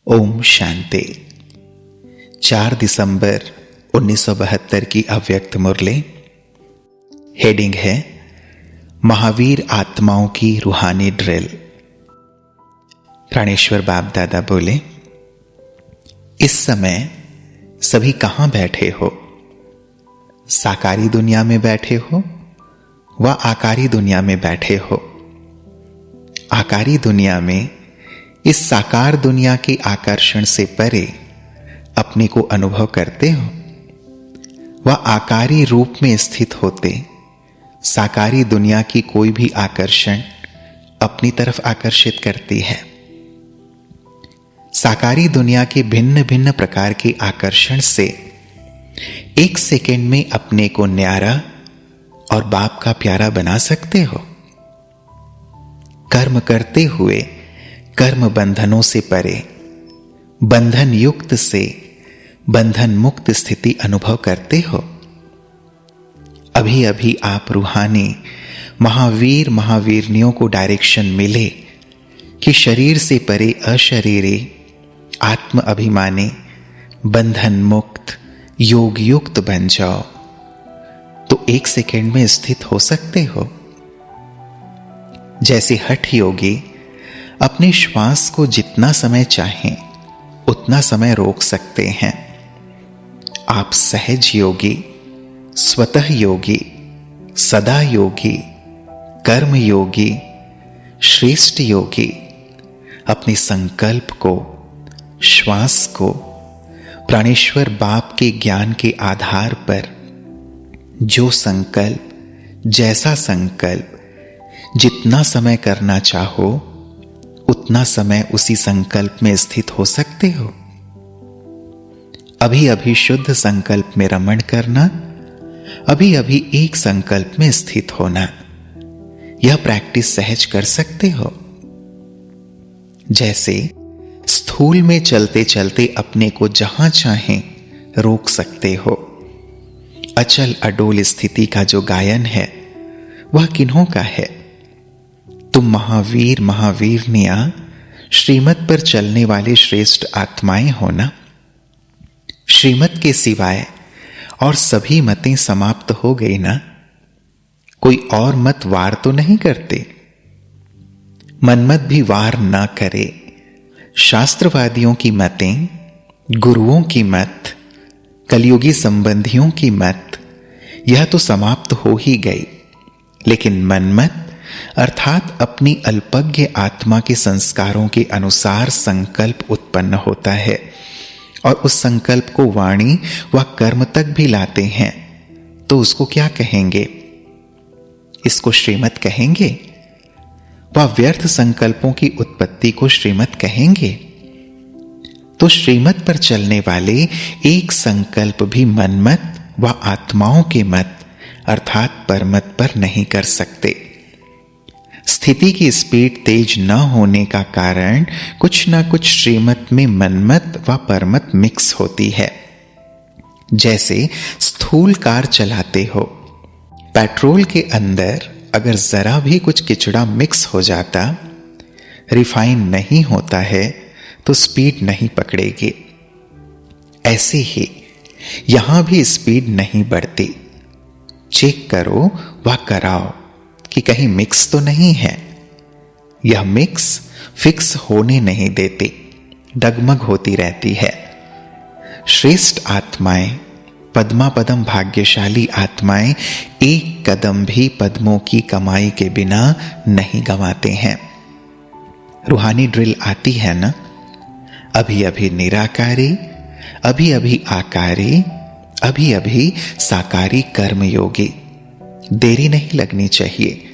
ओम शांति। 4 दिसंबर 1972 की अव्यक्त मुरली। हेडिंग है महावीर आत्माओं की रूहानी ड्रिल। प्राणेश्वर बाप दादा बोले, इस समय सभी कहां बैठे हो? साकारी दुनिया में बैठे हो व आकारी दुनिया में बैठे हो। आकारी दुनिया में इस साकार दुनिया के आकर्षण से परे अपने को अनुभव करते हो। वह आकारी रूप में स्थित होते साकारी दुनिया की कोई भी आकर्षण अपनी तरफ आकर्षित करती है। साकारी दुनिया के भिन्न भिन्न प्रकार के आकर्षण से एक सेकंड में अपने को न्यारा और बाप का प्यारा बना सकते हो। कर्म करते हुए कर्म बंधनों से परे बंधन युक्त से बंधन मुक्त स्थिति अनुभव करते हो। अभी अभी आप रूहानी महावीर महावीरनियों को डायरेक्शन मिले कि शरीर से परे अशरीरी आत्म अभिमानी बंधन मुक्त योग युक्त बन जाओ, तो एक सेकंड में स्थित हो सकते हो। जैसे हठ योगी अपने श्वास को जितना समय चाहें उतना समय रोक सकते हैं, आप सहज योगी, स्वतः योगी, सदा योगी, कर्म योगी, श्रेष्ठ योगी अपने संकल्प को, श्वास को प्राणेश्वर बाप के ज्ञान के आधार पर जो संकल्प, जैसा संकल्प, जितना समय करना चाहो उतना समय उसी संकल्प में स्थित हो सकते हो। अभी अभी शुद्ध संकल्प में रमण करना, अभी अभी एक संकल्प में स्थित होना, यह प्रैक्टिस सहज कर सकते हो। जैसे स्थूल में चलते चलते अपने को जहां चाहें रोक सकते हो। अचल अडोल स्थिति का जो गायन है वह किन्हों का है? तुम महावीर महावीरनिया श्रीमत पर चलने वाले श्रेष्ठ आत्माएं हो ना। श्रीमत के सिवाय और सभी मतें समाप्त हो गई ना। कोई और मत वार तो नहीं करते। मनमत भी वार ना करे। शास्त्रवादियों की मतें, गुरुओं की मत, कलयुगी संबंधियों की मत, यह तो समाप्त हो ही गई। लेकिन मनमत अर्थात अपनी अल्पज्ञ आत्मा के संस्कारों के अनुसार संकल्प उत्पन्न होता है और उस संकल्प को वाणी व कर्म तक भी लाते हैं, तो उसको क्या कहेंगे? इसको श्रीमत कहेंगे? वह व्यर्थ संकल्पों की उत्पत्ति को श्रीमत कहेंगे? तो श्रीमत पर चलने वाले एक संकल्प भी मनमत व आत्माओं के मत अर्थात परमत पर नहीं कर सकते। स्थिति की स्पीड तेज न होने का कारण कुछ ना कुछ श्रीमत में मनमत व परमत मिक्स होती है। जैसे स्थूल कार चलाते हो, पेट्रोल के अंदर अगर जरा भी कुछ किचड़ा मिक्स हो जाता, रिफाइन नहीं होता है, तो स्पीड नहीं पकड़ेगी। ऐसे ही यहां भी स्पीड नहीं बढ़ती। चेक करो व कराओ कि कहीं मिक्स तो नहीं है। यह मिक्स फिक्स होने नहीं देती, डगमग होती रहती है। श्रेष्ठ आत्माएं, पद्मा पदम भाग्यशाली आत्माएं एक कदम भी पद्मों की कमाई के बिना नहीं गंवाते हैं। रूहानी ड्रिल आती है ना। अभी अभी निराकारी, अभी अभी आकारी, अभी अभी साकारी कर्मयोगी। देरी नहीं लगनी चाहिए।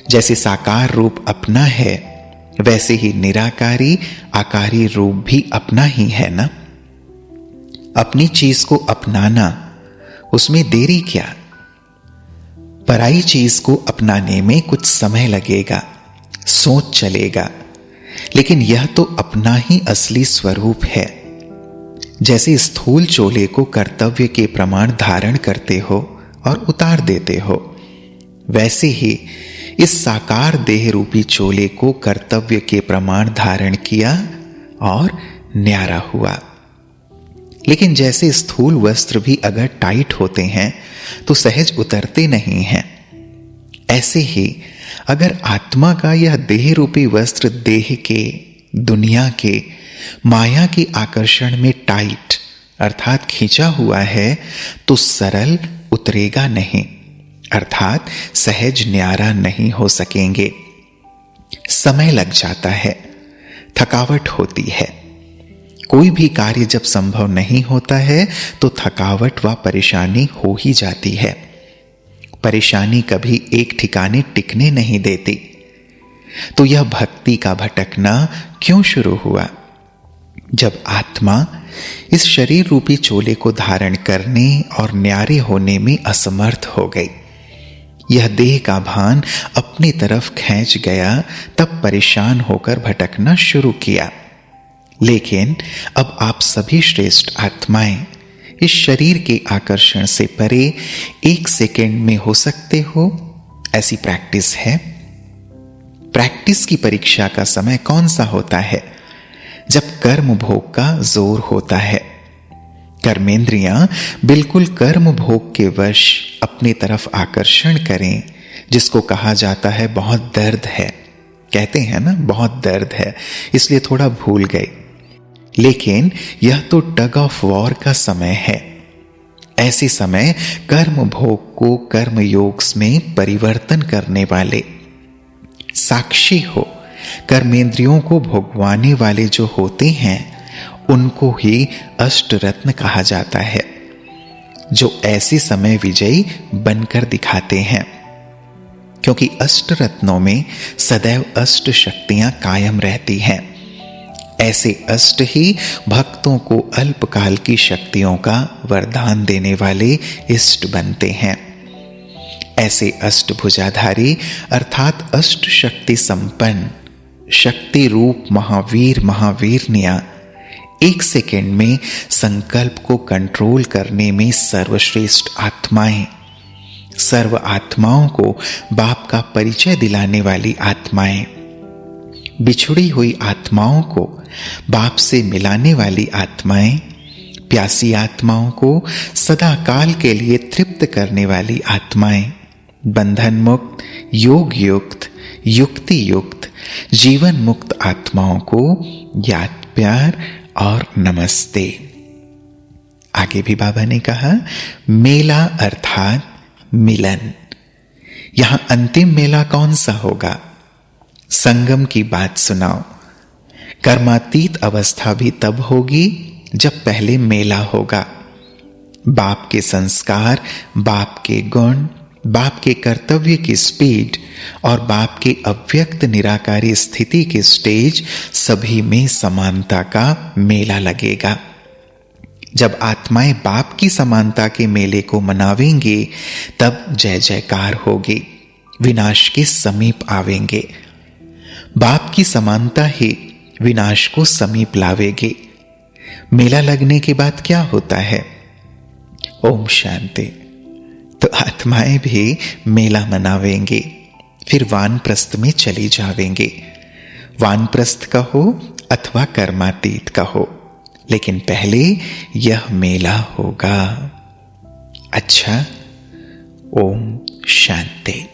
जैसे साकार रूप अपना है वैसे ही निराकारी आकारी रूप भी अपना ही है ना। अपनी चीज को अपनाना, उसमें देरी क्या? पराई चीज को अपनाने में कुछ समय लगेगा, सोच चलेगा, लेकिन यह तो अपना ही असली स्वरूप है। जैसे स्थूल चोले को कर्तव्य के प्रमाण धारण करते हो और उतार देते हो, वैसे ही इस साकार देह रूपी चोले को कर्तव्य के प्रमाण धारण किया और न्यारा हुआ। लेकिन जैसे स्थूल वस्त्र भी अगर टाइट होते हैं तो सहज उतरते नहीं हैं, ऐसे ही अगर आत्मा का यह देह रूपी वस्त्र देह के, दुनिया के, माया के आकर्षण में टाइट अर्थात खींचा हुआ है तो सरल उतरेगा नहीं, अर्थात सहज न्यारा नहीं हो सकेंगे। समय लग जाता है, थकावट होती है। कोई भी कार्य जब संभव नहीं होता है तो थकावट व परेशानी हो ही जाती है। परेशानी कभी एक ठिकाने टिकने नहीं देती। तो यह भक्ति का भटकना क्यों शुरू हुआ? जब आत्मा इस शरीर रूपी चोले को धारण करने और न्यारे होने में असमर्थ हो गई, यह देह का भान अपनी तरफ खींच गया, तब परेशान होकर भटकना शुरू किया। लेकिन अब आप सभी श्रेष्ठ आत्माएं इस शरीर के आकर्षण से परे 1 सेकेंड में हो सकते हो, ऐसी प्रैक्टिस है। प्रैक्टिस की परीक्षा का समय कौन सा होता है? जब कर्म भोग का जोर होता है। कर्मेंद्रियां बिल्कुल कर्म भोग के वश अपनी तरफ आकर्षण करें, जिसको कहा जाता है बहुत दर्द है। कहते हैं ना, बहुत दर्द है, इसलिए थोड़ा भूल गए। लेकिन यह तो टग ऑफ वॉर का समय है। ऐसे समय कर्म भोग को कर्म योग में परिवर्तन करने वाले, साक्षी हो, कर्मेंद्रियों को भोगवाने वाले जो होते हैं, उनको ही अष्ट रत्न कहा जाता है, जो ऐसे समय विजयी बनकर दिखाते हैं। क्योंकि अष्ट रत्नों में सदैव अष्ट शक्तियां कायम रहती हैं। ऐसे अष्ट ही भक्तों को अल्पकाल की शक्तियों का वरदान देने वाले इष्ट बनते हैं। ऐसे अष्टभुजाधारी अर्थात अष्ट शक्ति संपन्न शक्ति रूप महावीर महावीरनियां 1 सेकेंड में संकल्प को कंट्रोल करने में सर्वश्रेष्ठ आत्माएं, सर्व आत्माओं को बाप का परिचय दिलाने वाली आत्माएं, बिछुड़ी हुई आत्माओं को बाप से मिलाने वाली आत्माएं, प्यासी आत्माओं को सदा काल के लिए तृप्त करने वाली आत्माएं, बंधन मुक्त, योग युक्त, युक्ति युक्त, जीवन मुक्त आत्माओं को याद, प्यार और नमस्ते। आगे भी बाबा ने कहा, मेला अर्थात मिलन। यहां अंतिम मेला कौन सा होगा? संगम की बात सुनाओ। कर्मातीत अवस्था भी तब होगी जब पहले मेला होगा। बाप के संस्कार, बाप के गुण, बाप के कर्तव्य की स्पीड और बाप के अव्यक्त निराकारी स्थिति के स्टेज, सभी में समानता का मेला लगेगा। जब आत्माएं बाप की समानता के मेले को मनावेंगे, तब जय जयकार होगी, विनाश के समीप आवेंगे। बाप की समानता ही विनाश को समीप लावेगी। मेला लगने के बाद क्या होता है? ओम शांति। तो आत्माएं भी मेला मनावेंगे, फिर वानप्रस्थ में चली जावेंगे। वानप्रस्थ कहो अथवा कर्मातीत कहो, लेकिन पहले यह मेला होगा। अच्छा, ओम शांति।